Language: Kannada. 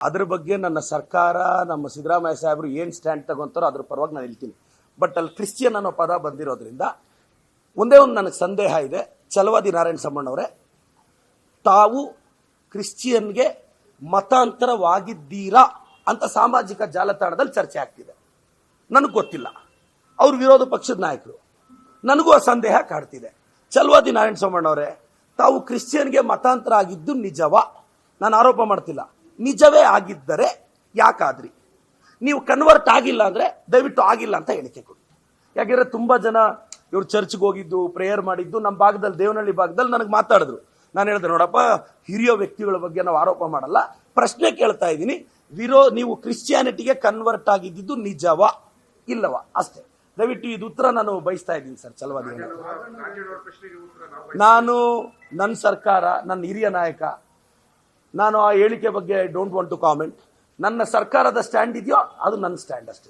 ಅದ್ರ ಬಗ್ಗೆ ನನ್ನ ಸರ್ಕಾರ, ನಮ್ಮ ಸಿದ್ದರಾಮಯ್ಯ ಸಾಹೇಬರು ಏನು ಸ್ಟ್ಯಾಂಡ್ ತಗೊಂತಾರೋ ಅದ್ರ ಪರವಾಗಿ ನಾನು ಹೇಳ್ತೀನಿ. ಬಟ್ ಅಲ್ಲಿ ಕ್ರಿಶ್ಚಿಯನ್ ಅನ್ನೋ ಪದ ಬಂದಿರೋದ್ರಿಂದ ಒಂದೇ ಒಂದು ನನಗೆ ಸಂದೇಹ ಇದೆ. ಛಲವಾದಿ ನಾರಾಯಣ ಸಂಬಣ್ಣವರೇ, ತಾವು ಕ್ರಿಶ್ಚಿಯನ್ಗೆ ಮತಾಂತರವಾಗಿದ್ದೀರಾ ಅಂತ ಸಾಮಾಜಿಕ ಜಾಲತಾಣದಲ್ಲಿ ಚರ್ಚೆ ಆಗ್ತಿದೆ. ನನಗೆ ಗೊತ್ತಿಲ್ಲ, ಅವ್ರ ವಿರೋಧ ಪಕ್ಷದ ನಾಯಕರು, ನನಗೂ ಆ ಸಂದೇಹ ಕಾಡ್ತಿದೆ. ಛಲವಾದಿ ನಾರಾಯಣ ಸಂಬಣ್ಣವರೇ, ತಾವು ಕ್ರಿಶ್ಚಿಯನ್ಗೆ ಮತಾಂತರ ಆಗಿದ್ದು ನಿಜವಾ? ನಾನು ಆರೋಪ ಮಾಡ್ತಿಲ್ಲ. ನಿಜವೇ ಆಗಿದ್ದರೆ ಯಾಕಾದ್ರಿ? ನೀವು ಕನ್ವರ್ಟ್ ಆಗಿಲ್ಲ ಅಂದ್ರೆ ದಯವಿಟ್ಟು ಆಗಿಲ್ಲ ಅಂತ ಹೇಳಿಕೆ ಕೊಡಿ. ಯಾಕೆಂದ್ರೆ ತುಂಬಾ ಜನ ಇವ್ರು ಚರ್ಚ್ಗೆ ಹೋಗಿದ್ದು, ಪ್ರೇಯರ್ ಮಾಡಿದ್ದು ನಮ್ಮ ಭಾಗದಲ್ಲಿ, ದೇವನಹಳ್ಳಿ ಭಾಗದಲ್ಲಿ ನನಗೆ ಮಾತಾಡಿದ್ರು. ನಾನು ಹೇಳಿದೆ, ನೋಡಪ್ಪ, ಹಿರಿಯ ವ್ಯಕ್ತಿಗಳ ಬಗ್ಗೆ ನಾವು ಆರೋಪ ಮಾಡಲ್ಲ, ಪ್ರಶ್ನೆ ಕೇಳ್ತಾ ಇದ್ದೀನಿ. ನೀವು ಕ್ರಿಶ್ಚಿಯಾನಿಟಿಗೆ ಕನ್ವರ್ಟ್ ಆಗಿದ್ದು ನಿಜವಾ ಇಲ್ಲವಾ ಅಷ್ಟೇ. ದಯವಿಟ್ಟು ಇದು ಉತ್ತರ ನಾನು ಬಯಸ್ತಾ ಇದ್ದೀನಿ ಸರ್. ಛಲವಾದಿ, ನಾನು ನನ್ನ ಸರ್ಕಾರ, ನನ್ನ ಹಿರಿಯ ನಾಯಕ, ನಾನು ಆ ಹೇಳಿಕೆ ಬಗ್ಗೆ I don't want to comment. ನನ್ನ ಸರ್ಕಾರದ ಸ್ಟ್ಯಾಂಡ್ ಇದೆಯೋ ಅದು ನನ್ನ ಸ್ಟ್ಯಾಂಡ್ ಅಷ್ಟೇ.